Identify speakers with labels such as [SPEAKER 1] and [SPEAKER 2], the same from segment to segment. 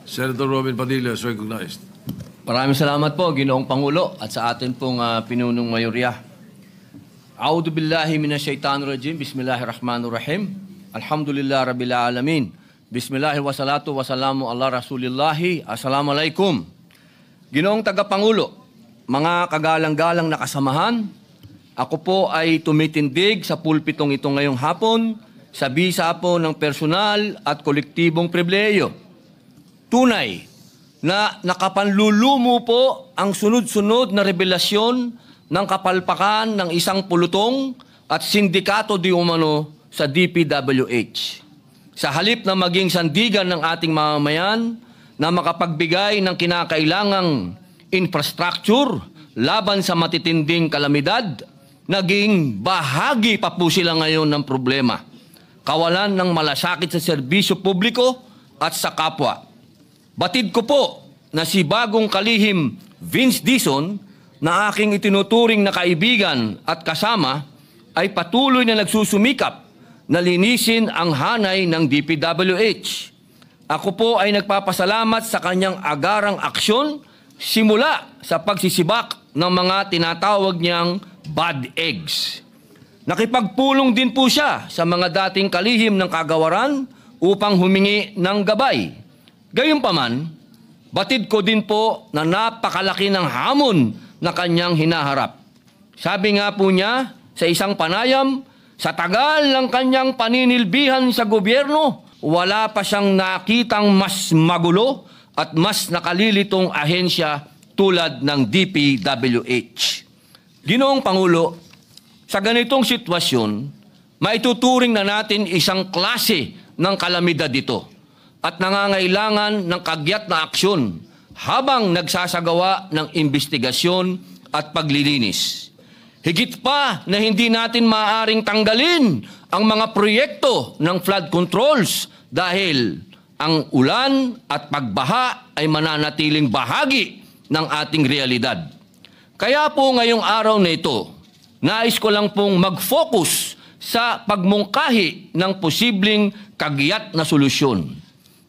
[SPEAKER 1] Senator Robin Padilla is recognized.
[SPEAKER 2] Maraming salamat po, Ginoong Pangulo, at sa atin pong pinunong mayorya. A'udhu billahi minasyaitanir rajim. Bismillahirrahmanirrahim. Alhamdulillah rabbil alamin. Bismillahi wassalatu wassalamu ala rasulillahi. Assalamualaikum. Ginoong Tagapangulo, mga kagalang-galang na kasamahan, ako po ay tumitindig sa pulpitong ito ngayong hapon sa bisa po ng personal at kolektibong pribileyo. Tunay na nakapanlulumo po ang sunod-sunod na revelasyon ng kapalpakan ng isang pulutong at sindikato di umano sa DPWH. Sa halip na maging sandigan ng ating mamamayan na makapagbigay ng kinakailangang infrastructure laban sa matitinding kalamidad, naging bahagi pa po sila ngayon ng problema. Kawalan ng malasakit sa serbisyo publiko at sa kapwa. Batid ko po na si bagong kalihim Vince Dizon na aking itinuturing na kaibigan at kasama ay patuloy na nagsusumikap na linisin ang hanay ng DPWH. Ako po ay nagpapasalamat sa kanyang agarang aksyon simula sa pagsisibak ng mga tinatawag niyang bad eggs. Nakipagpulong din po siya sa mga dating kalihim ng kagawaran upang humingi ng gabay. Gayunpaman, batid ko din po na napakalaki ng hamon na kanyang hinaharap. Sabi nga po niya sa isang panayam, sa tagal ng kanyang paninilbihan sa gobyerno, wala pa siyang nakitang mas magulo at mas nakalilitong ahensya tulad ng DPWH. Ginoong Pangulo, sa ganitong sitwasyon, maituturing na natin isang klase ng kalamidad ito at nangangailangan ng kagyat na aksyon habang nagsasagawa ng investigasyon at paglilinis. Higit pa na hindi natin maaaring tanggalin ang mga proyekto ng flood controls dahil ang ulan at pagbaha ay mananatiling bahagi ng ating realidad. Kaya po ngayong araw na ito, nais ko lang pong mag-focus sa pagmungkahi ng posibleng kagyat na solusyon.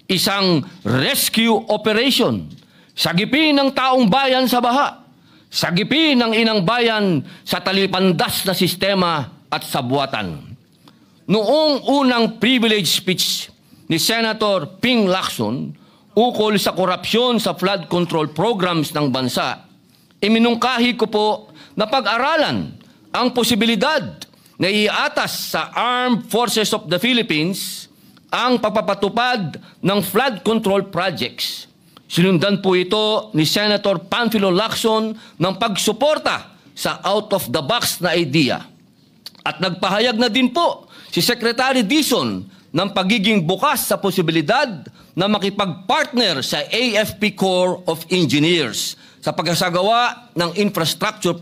[SPEAKER 2] Isang rescue operation, sagipin ng taong bayan sa baha, sagipin ng inang bayan sa talipandas na sistema at sabuatan. Noong unang privilege speech ni Senator Ping Lacson ukol sa korupsyon sa flood control programs ng bansa, iminungkahi ko po na pag-aralan ang posibilidad na iatas sa Armed Forces of the Philippines ang pagpapatupad ng flood control projects. Sinundan po ito ni Senator Panfilo Lacson ng pagsuporta sa out-of-the-box na idea. At nagpahayag na din po si Secretary Dizon ng pagiging bukas sa posibilidad na makipag-partner sa AFP Corps of Engineers sa pagsasagawa ng infrastructure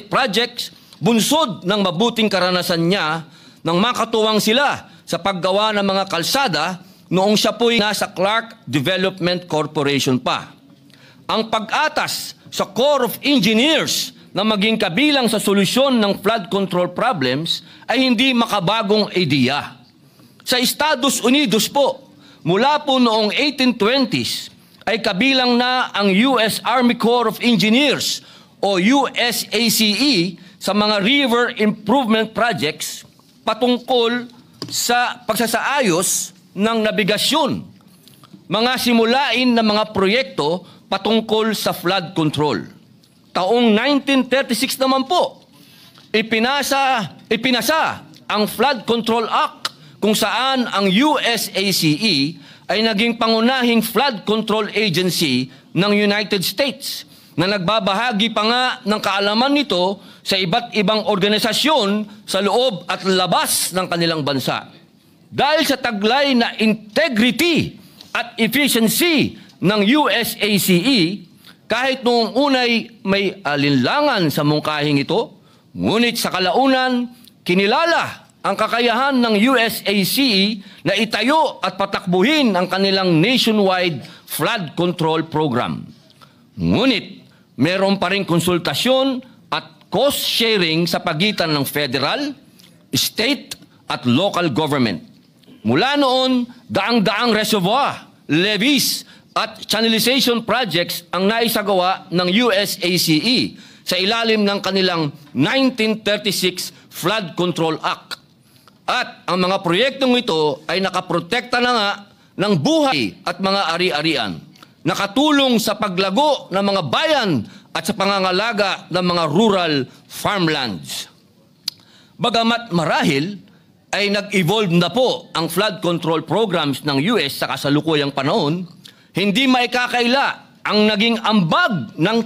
[SPEAKER 2] projects bunsod ng mabuting karanasan niya nang makatuwang sila sa paggawa ng mga kalsada noong siya po'y nasa Clark Development Corporation pa. Ang pag-atas sa Corps of Engineers na maging kabilang sa solusyon ng flood control problems ay hindi makabagong ideya. Sa Estados Unidos po, mula po noong 1820s, ay kabilang na ang US Army Corps of Engineers o USACE sa mga river improvement projects patungkol sa pagsasaayos ng nabigasyon, mga simulain na mga proyekto patungkol sa flood control. Taong 1936 naman po, ipinasa ang Flood Control Act kung saan ang USACE ay naging pangunahing flood control agency ng United States na nagbabahagi pa nga ng kaalaman nito sa iba't ibang organisasyon sa loob at labas ng kanilang bansa. Dahil sa taglay na integrity at efficiency ng USACE, kahit noong unay may alinlangan sa mungkahing ito, ngunit sa kalaunan, kinilala ang kakayahan ng USACE na itayo at patakbuhin ang kanilang nationwide flood control program. Ngunit, meron pa rin konsultasyon at cost sharing sa pagitan ng federal, state at local government. Mula noon, daang-daang reservoir, levees at channelization projects ang naisagawa ng USACE sa ilalim ng kanilang 1936 Flood Control Act. At ang mga proyektong ito ay nakaprotekta na nga ng buhay at mga ari-arian, nakatulong sa paglago ng mga bayan at sa pangangalaga ng mga rural farmlands. Bagamat marahil ay nag-evolve na po ang flood control programs ng US sa kasalukuyang panahon, hindi maikakaila ang naging ambag ng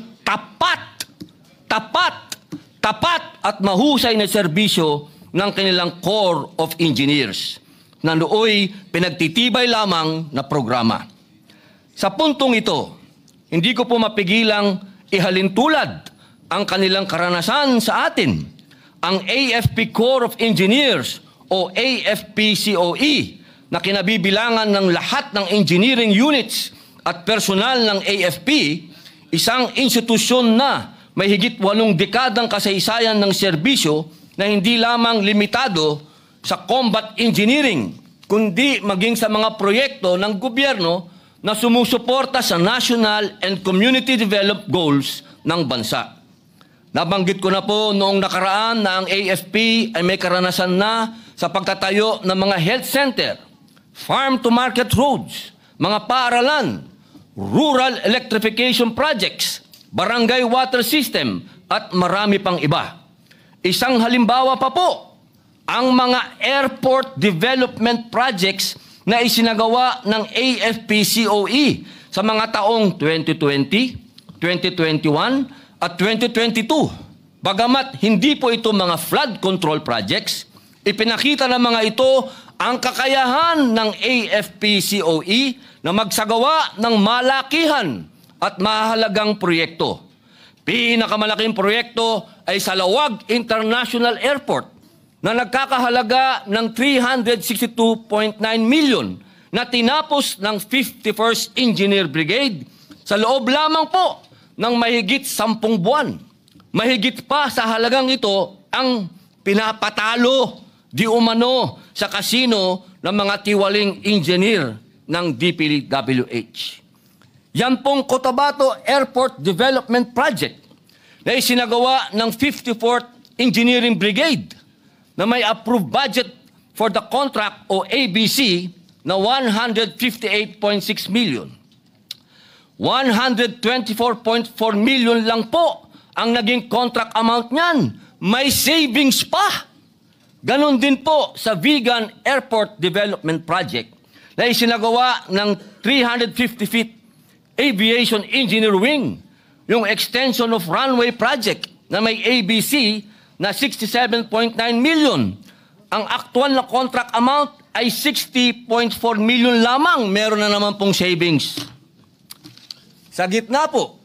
[SPEAKER 2] tapat at mahusay na serbisyo ng kanilang Corps of Engineers na nooy pinagtitibay lamang na programa. Sa puntong ito, hindi ko po mapigilang ihalintulad ang kanilang karanasan sa atin. Ang AFP Corps of Engineers o AFP-COE na kinabibilangan ng lahat ng engineering units at personal ng AFP, isang institusyon na may higit 8 dekadang kasaysayan ng serbisyo na hindi lamang limitado sa combat engineering, kundi maging sa mga proyekto ng gobyerno na sumusuporta sa national and community development goals ng bansa. Nabanggit ko na po noong nakaraan na ang AFP ay may karanasan na sa pagtatayo ng mga health center, farm-to-market roads, mga paaralan, rural electrification projects, barangay water system, at marami pang iba. Isang halimbawa pa po, ang mga airport development projects na isinagawa ng AFP-COE sa mga taong 2020, 2021, at 2022. Bagamat hindi po ito mga flood control projects, ipinakita ng mga ito ang kakayahan ng AFP-COE na magsagawa ng malakihan at mahalagang proyekto. Pinakamalaking proyekto ay sa Lawag International Airport na nagkakahalaga ng 362.9 million na tinapos ng 51st Engineer Brigade sa loob lamang po ng mahigit 10 buwan. Mahigit pa sa halagang ito ang pinapatalo di umano sa kasino ng mga tiwaling engineer ng DPWH. Yan pong Cotabato Airport Development Project na isinagawa ng 54th Engineering Brigade na may approved budget for the contract o ABC na 158.6 million. 124.4 million lang po ang naging contract amount niyan. May savings pa. Ganon din po sa Vegan Airport Development Project na isinagawa ng 350 feet Aviation Engineer Wing, yung extension of runway project na may ABC na 67.9 million. Ang aktual na contract amount ay 60.4 million lamang. Meron na naman pong savings. Sa gitna po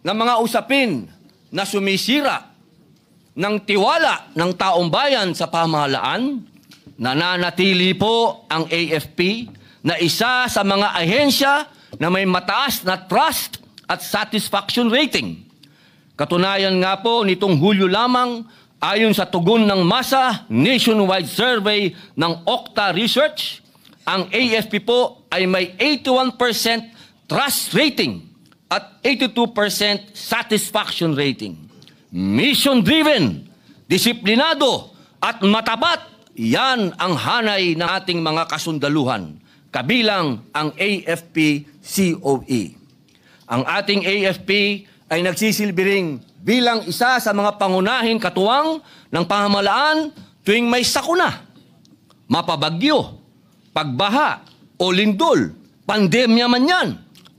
[SPEAKER 2] ng mga usapin na sumisira ng tiwala ng taong bayan sa pamahalaan, nananatili po ang AFP na isa sa mga ahensya na may mataas na trust at satisfaction rating. Katunayan nga po nitong Hulyo lamang, ayon sa tugon ng masa nationwide survey ng Okta Research, ang AFP po ay may 81% trust rating at 82% satisfaction rating. Mission-driven, disiplinado at matapat, yan ang hanay ng ating mga kasundaluhan, kabilang ang AFP-COE. Ang ating AFP ay nagsisilbing bilang isa sa mga pangunahing katuwang ng pamahalaan tuwing may sakuna, mapabagyo, pagbaha o lindol, pandemya man yan.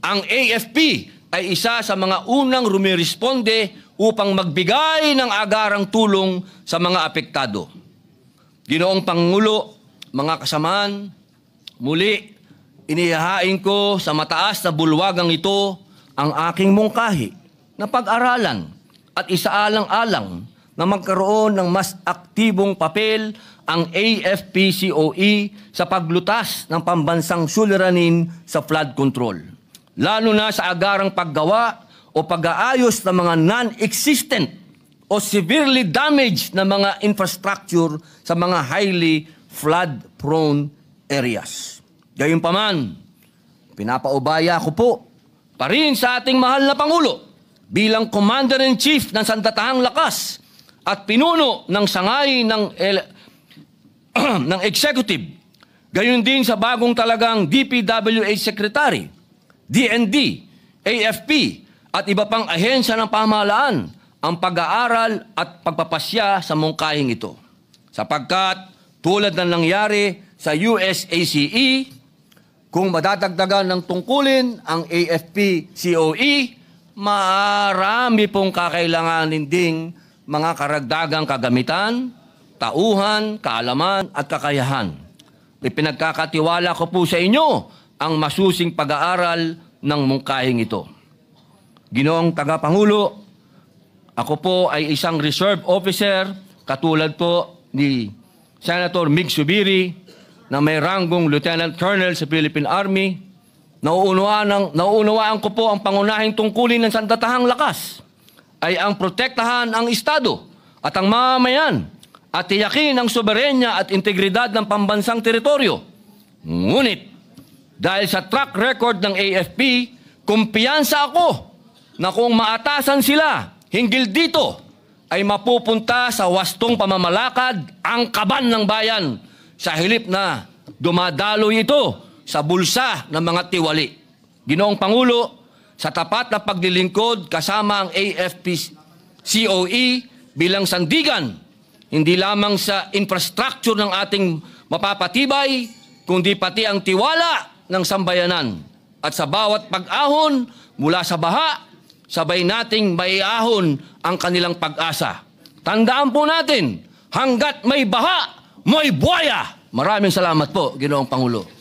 [SPEAKER 2] Ang AFP ay isa sa mga unang rumiresponde upang magbigay ng agarang tulong sa mga apektado. Ginoong Pangulo, mga kasamaan, muli, inihahain ko sa mataas na bulwagang ito ang aking mungkahi na pag-aralan at isaalang-alang na magkaroon ng mas aktibong papel ang AFP-COE sa paglutas ng pambansang suliranin sa flood control, lalo na sa agarang paggawa o pag-aayos ng mga non-existent o severely damaged na mga infrastructure sa mga highly flood-prone areas. Gayunpaman, Pinapaubaya ko po pa rin sa ating mahal na Pangulo bilang Commander-in-Chief ng Sandatahang Lakas at pinuno ng sangay ng Executive. Gayon din sa bagong talagang DPWH Secretary, DND, AFP at iba pang ahensya ng pamahalaan ang pag-aaral at pagpapasya sa mungkahing ito. Sapagkat tulad ng nangyari sa USACE, kung madadagdagan ng tungkulin ang AFP-COE, marami pong kakailanganin ding mga karagdagang kagamitan, tauhan, kaalaman at kakayahan. Ipinagkakatiwala ko po sa inyo ang masusing pag-aaral ng mungkahing ito. Ginoong Tagapangulo, ako po ay isang reserve officer katulad po ni Senator Mig Zubiri na may ranggong Lieutenant Colonel sa Philippine Army. Nauunawaan ko po ang pangunahing tungkulin ng Sandatahang Lakas ay ang protektahan ang Estado at ang mamamayan at tiyakin ang soberenya at integridad ng pambansang teritoryo. Ngunit, dahil sa track record ng AFP, kumpiyansa ako na kung maatasan sila hinggil dito, ay mapupunta sa wastong pamamalakad ang kaban ng bayan sa hilip na dumadaloy ito sa bulsa ng mga tiwali. Ginoong Pangulo, sa tapat na paglilingkod kasama ang AFP-COE bilang sandigan, hindi lamang sa infrastructure ng ating mapapatibay, kundi pati ang tiwala ng sambayanan. At sa bawat pag-ahon mula sa baha, sabay nating maiahon ang kanilang pag-asa. Tandaan po natin, hanggat may baha, may buhaya. Maraming salamat po, Ginoong Pangulo.